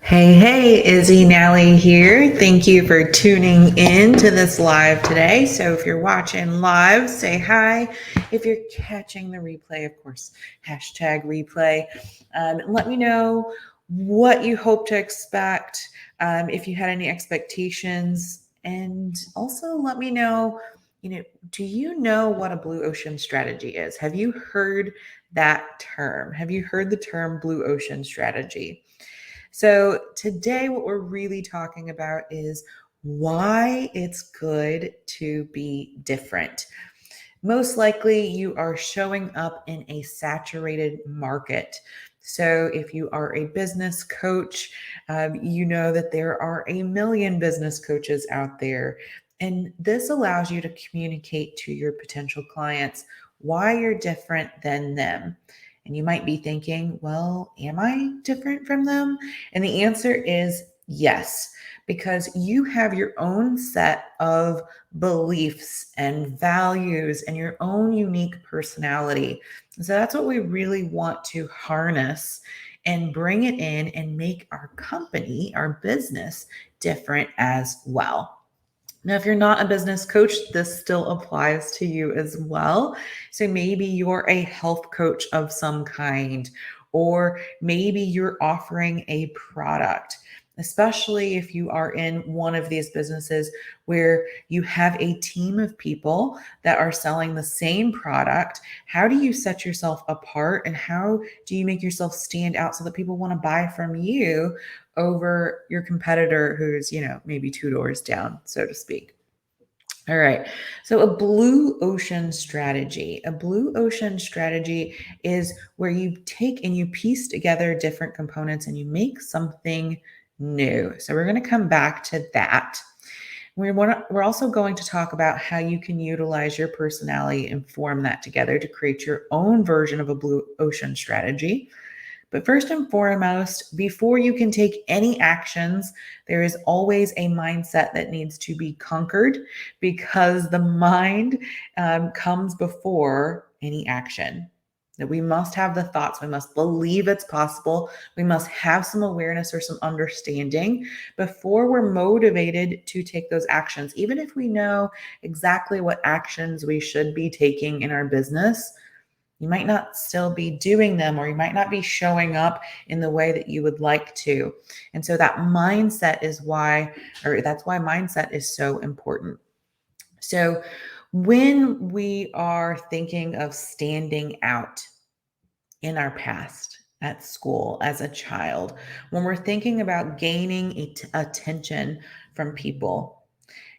Hey, Izzy Nally here. Thank you for tuning in to this live today. So if you're watching live, say hi. If you're catching the replay, of course, hashtag replay. Let me know what you hope to expect, if you had any expectations. And also let me know, do you know what a blue ocean strategy is? Have you heard that term? Have you heard the term blue ocean strategy? So, today, what we're really talking about is why it's good to be different. Most likely, you are showing up in a saturated market. So, if you are a business coach, you know that there are a million business coaches out there. And this allows you to communicate to your potential clients why you're different than them. And you might be thinking, well, am I different from them? And the answer is yes, because you have your own set of beliefs and values and your own unique personality. So that's what we really want to harness and bring it in and make our company, our business, different as well. Now, if you're not a business coach, this still applies to you as well. So maybe you're a health coach of some kind, or maybe you're offering a product, especially if you are in one of these businesses where you have a team of people that are selling the same product. How do you set yourself apart and how do you make yourself stand out so that people want to buy from you over your competitor who's, maybe two doors down, so to speak? All right. So a blue ocean strategy. A blue ocean strategy is where you take and you piece together different components and you make something new. So we're going to come back to that. We're also going to talk about how you can utilize your personality and form that together to create your own version of a blue ocean strategy. But first and foremost, before you can take any actions, there is always a mindset that needs to be conquered because the mind comes before any action. That we must have the thoughts, we must believe it's possible, we must have some awareness or some understanding before we're motivated to take those actions. Even if we know exactly what actions we should be taking in our business, you might not still be doing them, or you might not be showing up in the way that you would like to. And so that mindset is why, or that's why mindset is so important. So when we are thinking of standing out in our past, at school, as a child, when we're thinking about gaining attention from people,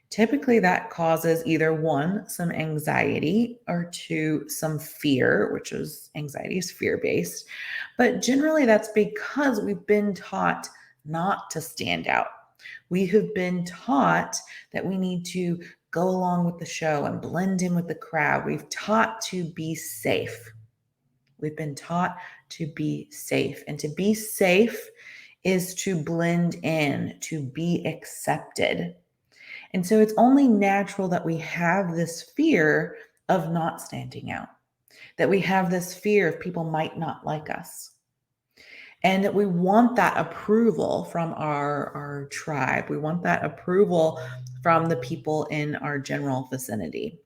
typically, that causes either one, some anxiety, or two, some fear, which is anxiety is fear based. But generally, that's because we've been taught not to stand out. We have been taught that we need to go along with the show and blend in with the crowd. We've taught to be safe. We've been taught to be safe. And to be safe is to blend in, to be accepted. And so it's only natural that we have this fear of not standing out, that we have this fear of people might not like us, and that we want that approval from our tribe. We want that approval from the people in our general vicinity.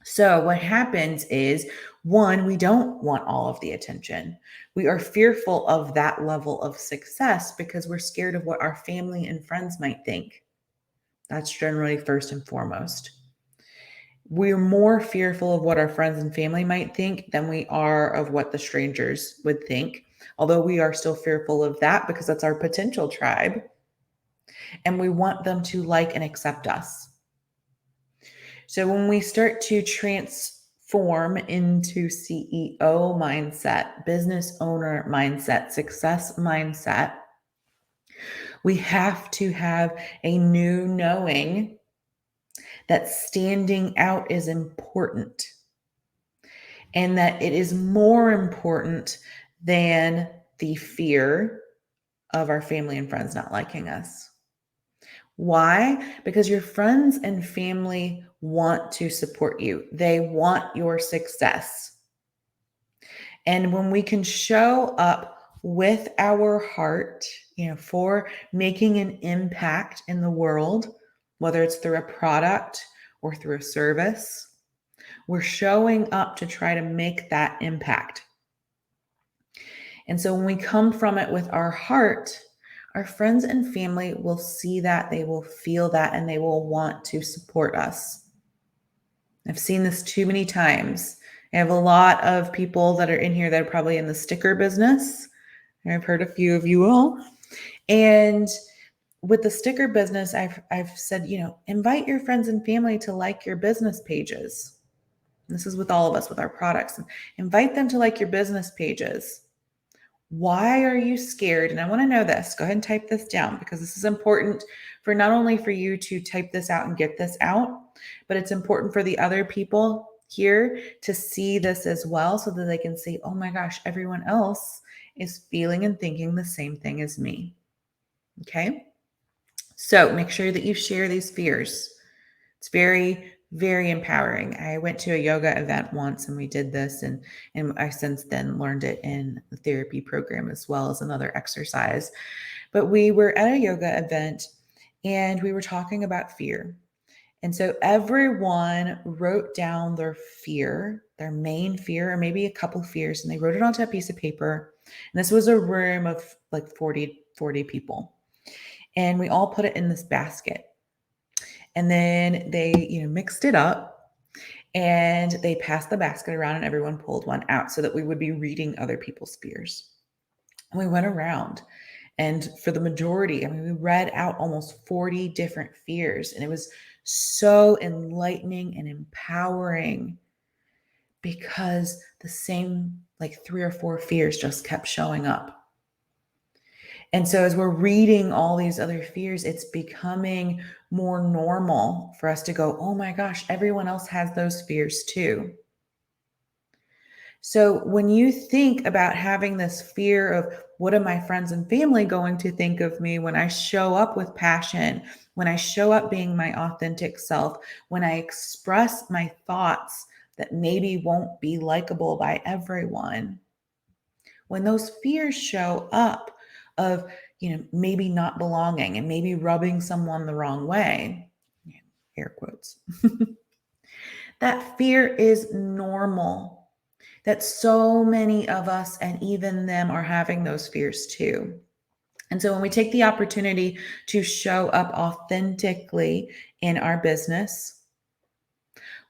So, what happens is, one, we don't want all of the attention. We are fearful of that level of success because we're scared of what our family and friends might think. That's generally first and foremost. We're more fearful of what our friends and family might think than we are of what the strangers would think. Although we are still fearful of that because that's our potential tribe. And we want them to like and accept us. So when we start to transform into CEO mindset, business owner mindset, success mindset, we have to have a new knowing that standing out is important and that it is more important than the fear of our family and friends not liking us. Why? Because your friends and family want to support you. They want your success. And when we can show up with our heart, for making an impact in the world, whether it's through a product or through a service, we're showing up to try to make that impact. And so when we come from it with our heart, our friends and family will see that, they will feel that, and they will want to support us. I've seen this too many times. I have a lot of people that are in here that are probably in the sticker business. I've heard a few of you all. And with the sticker business, I've said, invite your friends and family to like your business pages. This is with all of us with our products. Invite them to like your business pages. Why are you scared? And I want to know this. Go ahead and type this down, because this is important for not only for you to type this out and get this out, but it's important for the other people here to see this as well, so that they can see, oh my gosh, everyone else is feeling and thinking the same thing as me. Okay. So make sure that you share these fears. It's very, very empowering. I went to a yoga event once and we did this, and I since then learned it in the therapy program as well as another exercise. But we were at a yoga event and we were talking about fear. And so everyone wrote down their fear, their main fear, or maybe a couple fears, and they wrote it onto a piece of paper. And this was a room of like 40 people. And we all put it in this basket. And then they, mixed it up and they passed the basket around and everyone pulled one out so that we would be reading other people's fears. And we went around, and for the majority, we read out almost 40 different fears, and it was so enlightening and empowering because the same like 3 or 4 fears just kept showing up. And so as we're reading all these other fears, it's becoming more normal for us to go, oh my gosh, everyone else has those fears too. So when you think about having this fear of what are my friends and family going to think of me when I show up with passion, when I show up being my authentic self, when I express my thoughts that maybe won't be likable by everyone, when those fears show up of, maybe not belonging and maybe rubbing someone the wrong way, air quotes, that fear is normal. That so many of us and even them are having those fears too. And so when we take the opportunity to show up authentically in our business,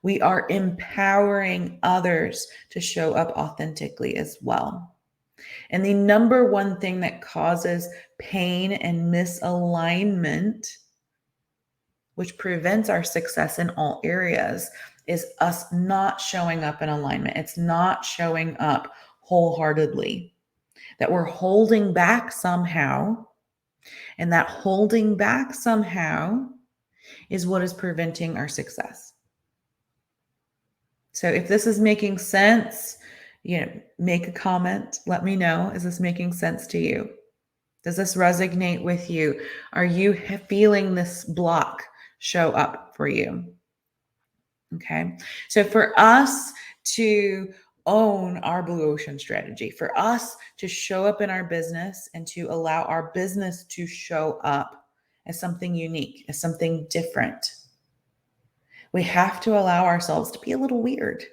we are empowering others to show up authentically as well. And the number one thing that causes pain and misalignment, which prevents our success in all areas, is us not showing up in alignment. It's not showing up wholeheartedly, that we're holding back somehow. And that holding back somehow is what is preventing our success. So if this is making sense, make a comment. Let me know. Is this making sense to you? Does this resonate with you? Are you feeling this block show up for you? Okay. So for us to own our blue ocean strategy, for us to show up in our business and to allow our business to show up as something unique, as something different, we have to allow ourselves to be a little weird,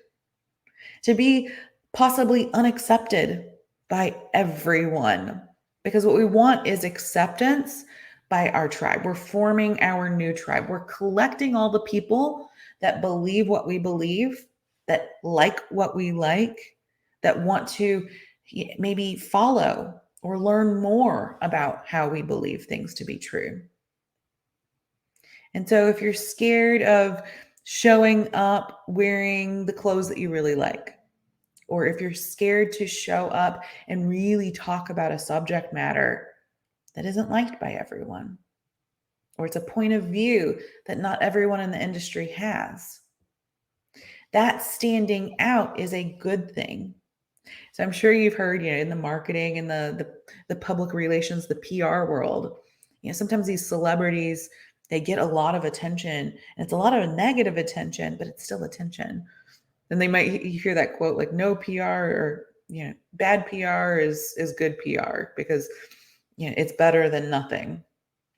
to be possibly unaccepted by everyone. Because what we want is acceptance by our tribe. We're forming our new tribe. We're collecting all the people that believe what we believe, that like what we like, that want to maybe follow or learn more about how we believe things to be true. And so if you're scared of showing up wearing the clothes that you really like, or if you're scared to show up and really talk about a subject matter that isn't liked by everyone, or it's a point of view that not everyone in the industry has, that standing out is a good thing. So I'm sure you've heard, in the marketing and the public relations, the PR world, sometimes these celebrities, they get a lot of attention, and it's a lot of negative attention, but it's still attention. Then they might hear that quote like, no PR or bad PR is good PR because it's better than nothing.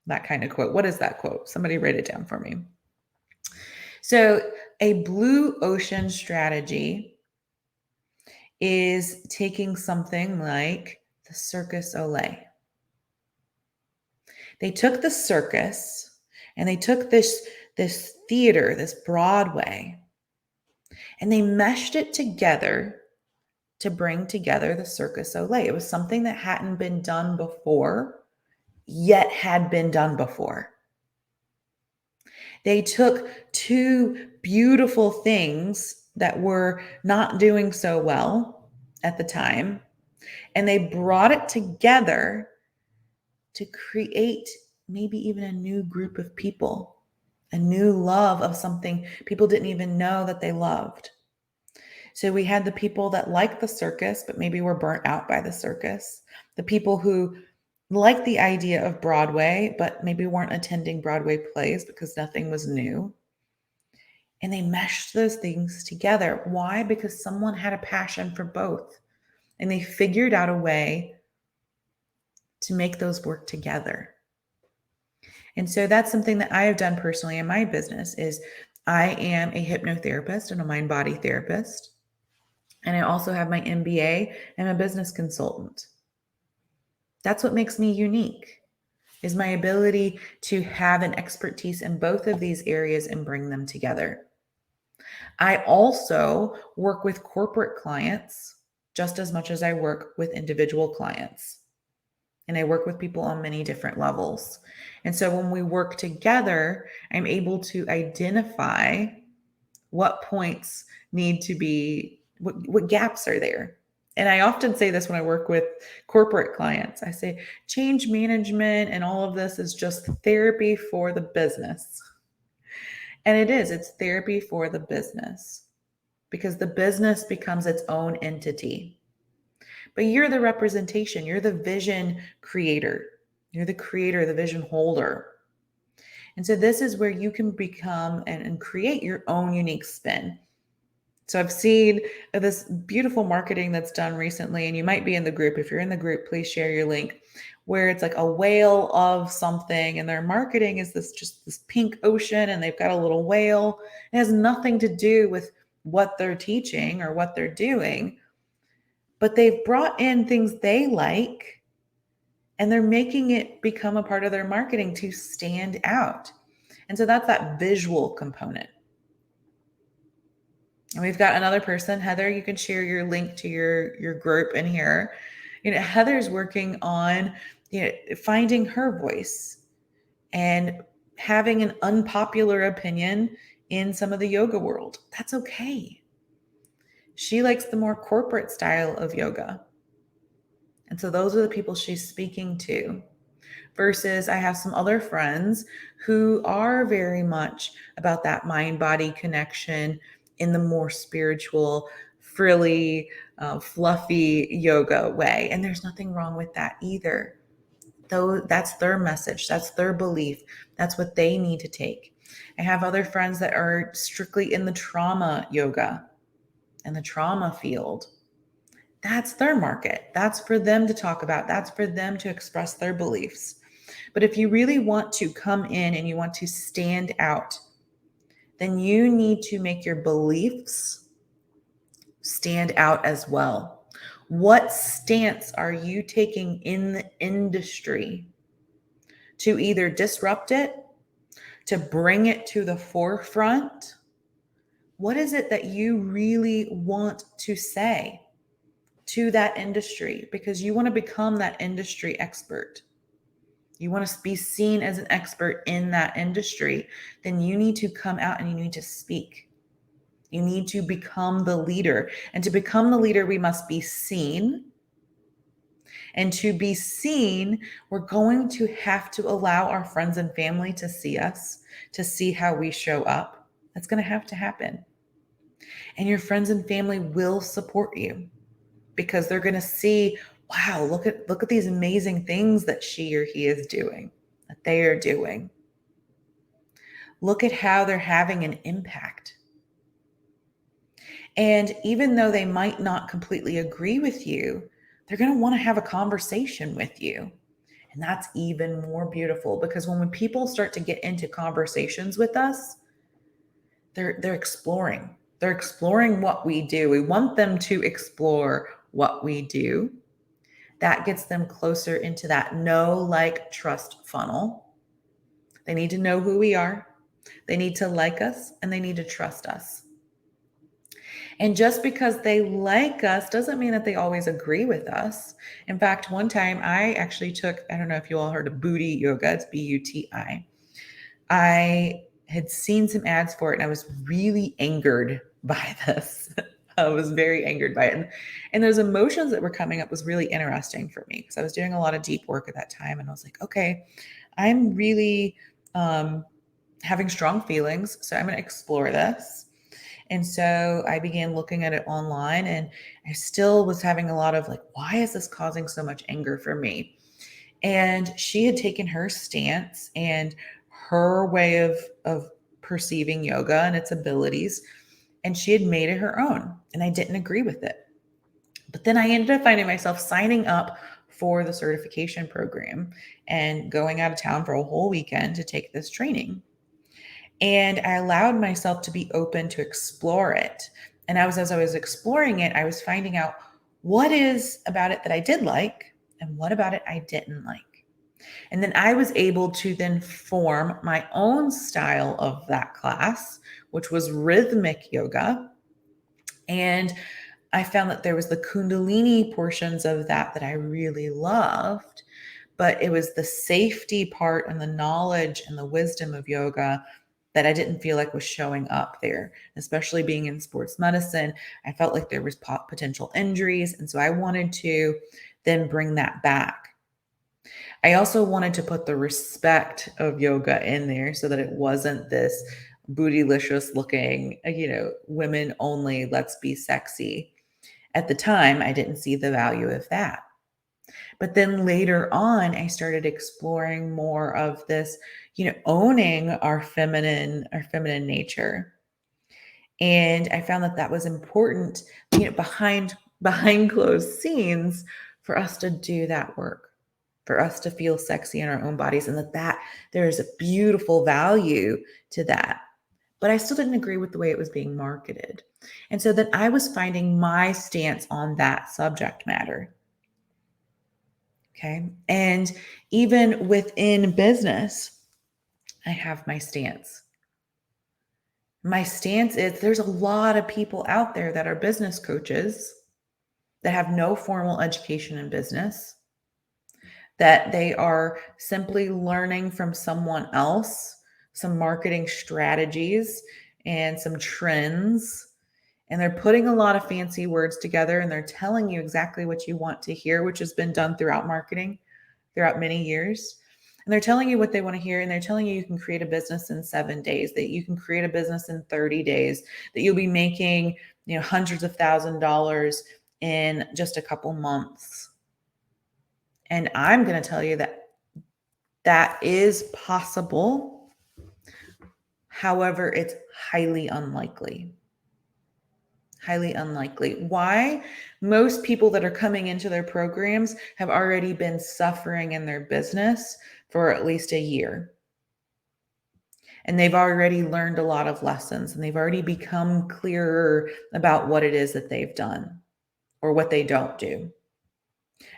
That kind of quote. What is that quote? Somebody write it down for me. So a blue ocean strategy is taking something like the Circus Olay. They took the circus and they took this theater, this Broadway, and they meshed it together to bring together the Circus Olay. It was something that hadn't been done before, yet had been done before. They took two beautiful things that were not doing so well at the time, and they brought it together to create maybe even a new group of people, a new love of something people didn't even know that they loved. So we had the people that liked the circus, but maybe were burnt out by the circus. The people who liked the idea of Broadway, but maybe weren't attending Broadway plays because nothing was new. And they meshed those things together. Why? Because someone had a passion for both. And they figured out a way to make those work together. And so that's something that I have done personally in my business is I am a hypnotherapist and a mind-body therapist. And I also have my MBA and a business consultant. That's what makes me unique, is my ability to have an expertise in both of these areas and bring them together. I also work with corporate clients just as much as I work with individual clients. And I work with people on many different levels. And so when we work together, I'm able to identify what points need to be, what gaps are there. And I often say this when I work with corporate clients. I say change management and all of this is just therapy for the business. And it is, it's therapy for the business because the business becomes its own entity. But you're the representation, you're the vision creator, you're the creator, the vision holder. And so this is where you can become and create your own unique spin. So I've seen this beautiful marketing that's done recently, and you might be in the group. If you're in the group, please share your link, where it's like a whale of something, and their marketing is this pink ocean, and they've got a little whale. It has nothing to do with what they're teaching or what they're doing, but they've brought in things they like, and they're making it become a part of their marketing to stand out. And so that's that visual component. And we've got another person, Heather, you can share your link to your group in here. Heather's working on, finding her voice and having an unpopular opinion in some of the yoga world. That's okay. She likes the more corporate style of yoga. And so those are the people she's speaking to. Versus I have some other friends who are very much about that mind-body connection in the more spiritual, frilly, fluffy yoga way. And there's nothing wrong with that either. Though that's their message, that's their belief, that's what they need to take. I have other friends that are strictly in the trauma yoga and the trauma field. That's their market. That's for them to talk about. That's for them to express their beliefs. But if you really want to come in and you want to stand out, then you need to make your beliefs stand out as well. What stance are you taking in the industry to either disrupt it, to bring it to the forefront? What is it that you really want to say to that industry? Because you want to become that industry expert. You want to be seen as an expert in that industry, then you need to come out and you need to speak. You need to become the leader. And to become the leader, we must be seen. And to be seen, we're going to have to allow our friends and family to see us, to see how we show up. That's going to have to happen. And your friends and family will support you because they're going to see, wow, look at these amazing things that she or he is doing, that they are doing. Look at how they're having an impact. And even though they might not completely agree with you, they're going to want to have a conversation with you. And that's even more beautiful because when people start to get into conversations with us, they're exploring. They're exploring what we do. We want them to explore what we do. That gets them closer into that know, like, trust funnel. They need to know who we are. They need to like us and they need to trust us. And just because they like us doesn't mean that they always agree with us. In fact, one time I actually took, I don't know if you all heard of Booty Yoga, it's BUTI. I had seen some ads for it and I was really angered by this. I was very angered by it. And those emotions that were coming up was really interesting for me because I was doing a lot of deep work at that time. And I was like, okay, I'm really having strong feelings. So I'm going to explore this. And so I began looking at it online and I still was having a lot of like, why is this causing so much anger for me? And she had taken her stance and her way of perceiving yoga and its abilities, and she had made it her own. And I didn't agree with it. But then I ended up finding myself signing up for the certification program and going out of town for a whole weekend to take this training. And I allowed myself to be open to explore it. And as I was exploring it, I was finding out what is about it that I did like and what about it I didn't like. And then I was able to then form my own style of that class, which was rhythmic yoga. And I found that there was the Kundalini portions of that I really loved, but it was the safety part and the knowledge and the wisdom of yoga that I didn't feel like was showing up there, especially being in sports medicine. I felt like there was potential injuries. And so I wanted to then bring that back. I also wanted to put the respect of yoga in there so that it wasn't this bootylicious looking, women only, let's be sexy. At the time, I didn't see the value of that. But then later on, I started exploring more of this, owning our feminine nature. And I found that that was important, behind closed scenes for us to do that work, for us to feel sexy in our own bodies, and that there is a beautiful value to that. But I still didn't agree with the way it was being marketed. And so then I was finding my stance on that subject matter. Okay. And even within business, I have my stance. My stance is there's a lot of people out there that are business coaches that have no formal education in business, that they are simply learning from someone else some marketing strategies and some trends. And they're putting a lot of fancy words together and they're telling you exactly what you want to hear, which has been done throughout marketing throughout many years. And they're telling you what they want to hear. And they're telling you can create a business in 7 days, that you can create a business in 30 days, that you'll be making, hundreds of $1,000s in just a couple months. And I'm going to tell you that that is possible. However, it's highly unlikely. Highly unlikely. Why? Most people that are coming into their programs have already been suffering in their business for at least a year. And they've already learned a lot of lessons and they've already become clearer about what it is that they've done or what they don't do.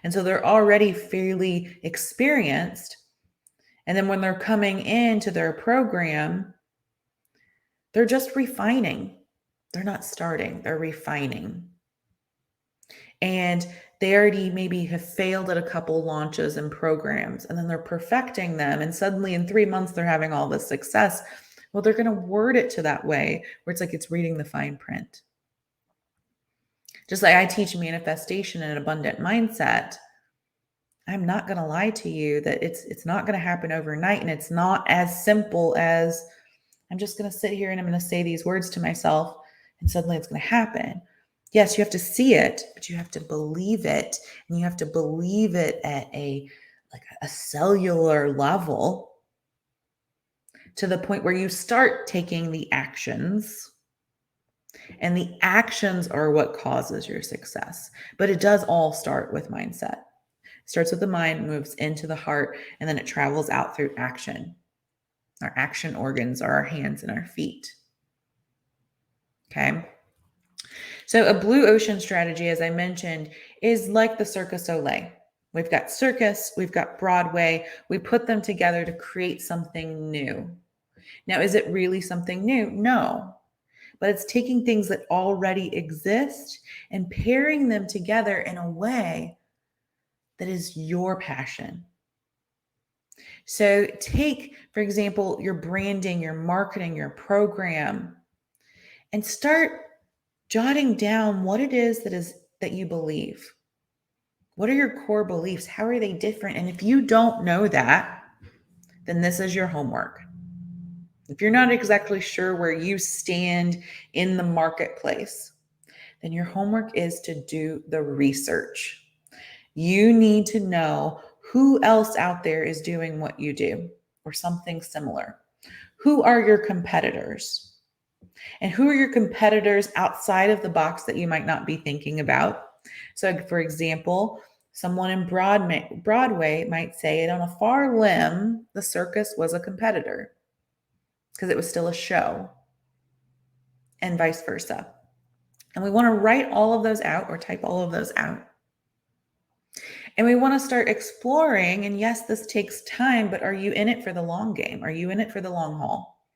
And so they're already fairly experienced. And then when they're coming into their program, they're just refining. They're not starting, they're refining. And they already maybe have failed at a couple launches and programs, and then they're perfecting them. And suddenly in 3 months, they're having all this success. Well, they're going to word it to that way where it's like it's reading the fine print. Just like I teach manifestation and abundant mindset, I'm not going to lie to you that it's not going to happen overnight. And it's not as simple as I'm just going to sit here and I'm going to say these words to myself and suddenly it's going to happen. Yes, you have to see it, but you have to believe it. And you have to believe it at a cellular level to the point where you start taking the actions And the actions are what causes your success. But it does all start with mindset. It starts with the mind, moves into the heart, and then it travels out through action. Our action organs are our hands and our feet. Okay. So a blue ocean strategy, as I mentioned, is like the Circus Soleil. We've got circus, we've got Broadway. We put them together to create something new. Now, is it really something new? No. But it's taking things that already exist and pairing them together in a way that is your passion. So take, for example, your branding, your marketing, your program, and start jotting down what it is that you believe. What are your core beliefs? How are they different? And if you don't know that, then this is your homework. If you're not exactly sure where you stand in the marketplace, then your homework is to do the research. You need to know who else out there is doing what you do or something similar. Who are your competitors? And who are your competitors outside of the box that you might not be thinking about? So, for example, someone in Broadway might say it on a far limb, the circus was a competitor because it was still a show, and vice versa. And we want to write all of those out or type all of those out. And we want to start exploring. And yes, this takes time, but are you in it for the long game? Are you in it for the long haul?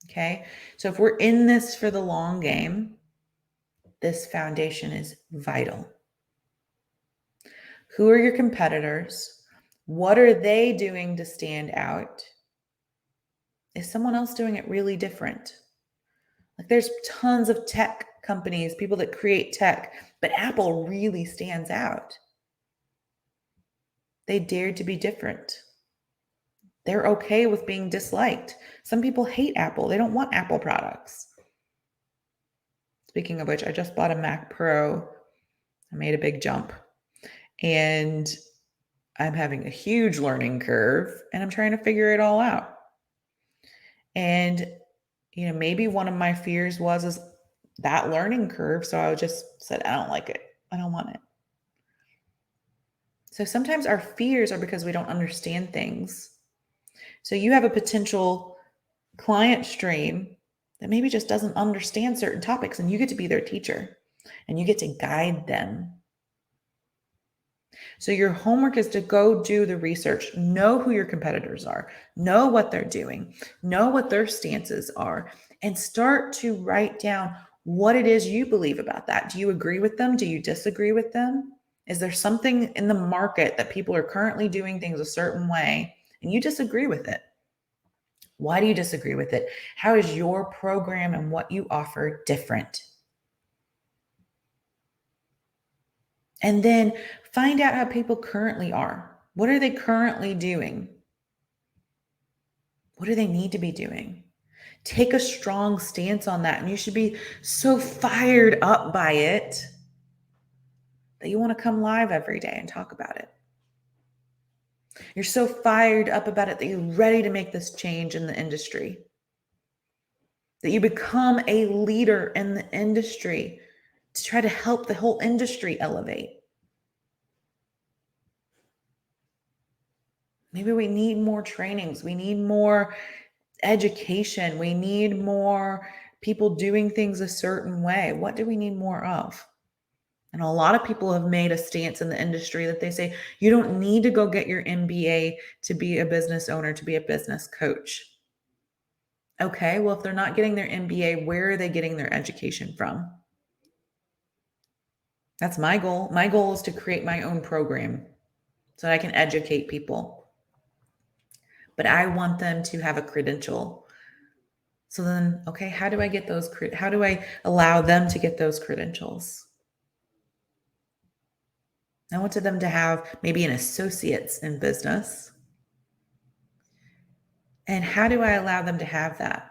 Okay. So if we're in this for the long game, this foundation is vital. Who are your competitors? What are they doing to stand out? Is someone else doing it really different? Like there's tons of tech companies, people that create tech, but Apple really stands out. They dared to be different. They're okay with being disliked. Some people hate Apple. They don't want Apple products. Speaking of which, I just bought a Mac Pro. I made a big jump. And I'm having a huge learning curve and I'm trying to figure it all out. And, maybe one of my fears is that learning curve. So I just said, I don't like it. I don't want it. So sometimes our fears are because we don't understand things. So you have a potential client stream that maybe just doesn't understand certain topics, and you get to be their teacher and you get to guide them. So your homework is to go do the research, know who your competitors are, know what they're doing, know what their stances are, and start to write down what it is you believe about that. Do you agree with them? Do you disagree with them? Is there something in the market that people are currently doing things a certain way and you disagree with it? Why do you disagree with it? How is your program and what you offer different? And then find out how people currently are. What are they currently doing? What do they need to be doing? Take a strong stance on that. And you should be so fired up by it that you want to come live every day and talk about it. You're so fired up about it that you're ready to make this change in the industry, that you become a leader in the industry to try to help the whole industry elevate. Maybe we need more trainings. We need more education. We need more people doing things a certain way. What do we need more of? And a lot of people have made a stance in the industry that they say, you don't need to go get your MBA to be a business owner, to be a business coach. Okay, well, if they're not getting their MBA, where are they getting their education from? That's my goal. My goal is to create my own program so that I can educate people. But I want them to have a credential. So then, okay, how do I get those? How do I allow them to get those credentials? I want them to have maybe an associate's in business. And how do I allow them to have that?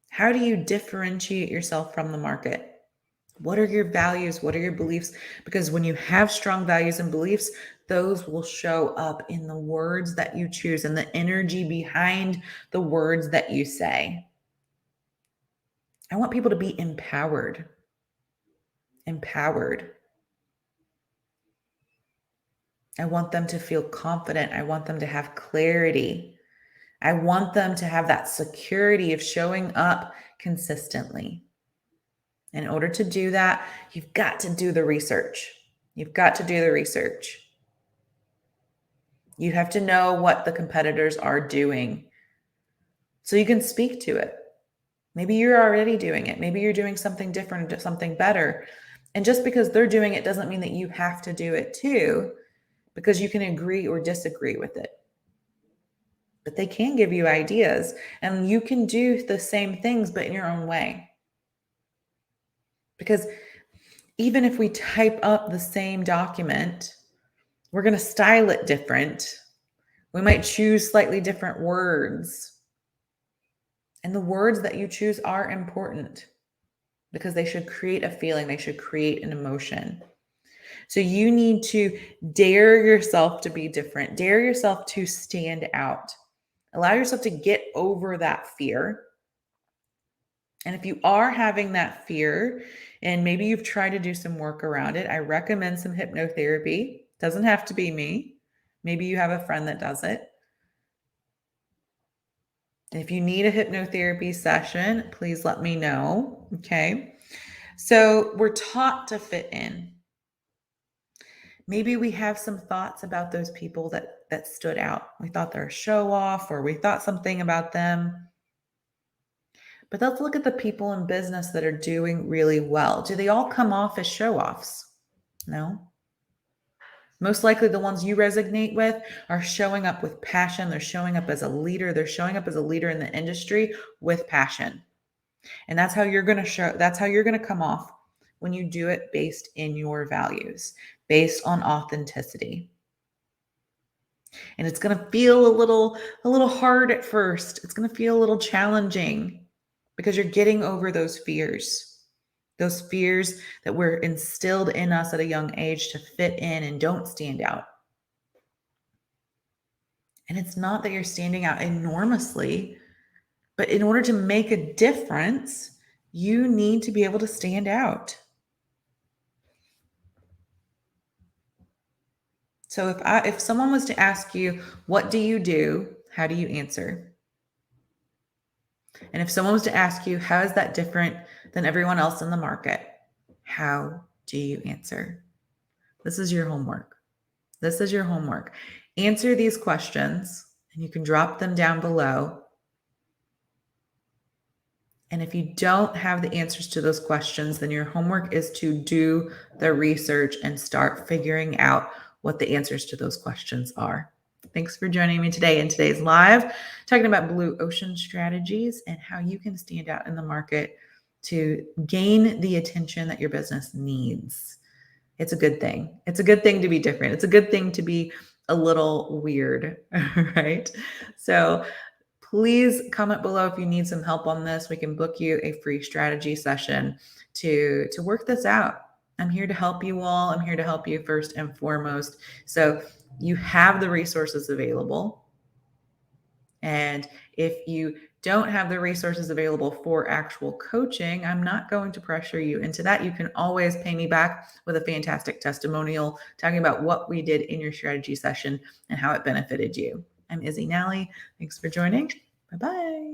How do you differentiate yourself from the market? What are your values? What are your beliefs? Because when you have strong values and beliefs, those will show up in the words that you choose and the energy behind the words that you say. I want people to be empowered. Empowered. I want them to feel confident. I want them to have clarity. I want them to have that security of showing up consistently. In order to do that, you've got to do the research. You've got to do the research. You have to know what the competitors are doing so you can speak to it. Maybe you're already doing it. Maybe you're doing something different, something better. And just because they're doing it doesn't mean that you have to do it too, because you can agree or disagree with it. But they can give you ideas, and you can do the same things, but in your own way. Because even if we type up the same document, we're going to style it different. We might choose slightly different words. And the words that you choose are important because they should create a feeling, they should create an emotion. So you need to dare yourself to be different, dare yourself to stand out, allow yourself to get over that fear. And if you are having that fear and maybe you've tried to do some work around it, I recommend some hypnotherapy. Doesn't have to be me. Maybe you have a friend that does it. And if you need a hypnotherapy session, please let me know. Okay. So we're taught to fit in. Maybe we have some thoughts about those people that stood out. We thought they're a show off, or we thought something about them. But let's look at the people in business that are doing really well. Do they all come off as show offs? No. Most likely the ones you resonate with are showing up with passion. They're showing up as a leader. They're showing up as a leader in the industry with passion. And that's how you're going to show, that's how you're going to come off when you do it based in your values, based on authenticity. And it's going to feel a little hard at first. It's going to feel a little challenging because you're getting over those fears that were instilled in us at a young age to fit in and don't stand out. And it's not that you're standing out enormously, but in order to make a difference, you need to be able to stand out. So if someone was to ask you, what do you do? How do you answer? And if someone was to ask you, how is that different than everyone else in the market? How do you answer? This is your homework. This is your homework. Answer these questions, and you can drop them down below. And if you don't have the answers to those questions, then your homework is to do the research and start figuring out what the answers to those questions are. Thanks for joining me today in today's live, talking about blue ocean strategies and how you can stand out in the market to gain the attention that your business needs. It's a good thing. It's a good thing to be different. It's a good thing to be a little weird, right? So please comment below if you need some help on this. We can book you a free strategy session to work this out. I'm here to help you all. I'm here to help you first and foremost. So you have the resources available. And if you don't have the resources available for actual coaching, I'm not going to pressure you into that. You can always pay me back with a fantastic testimonial talking about what we did in your strategy session and how it benefited you. I'm Izzy Nally. Thanks for joining. Bye-bye.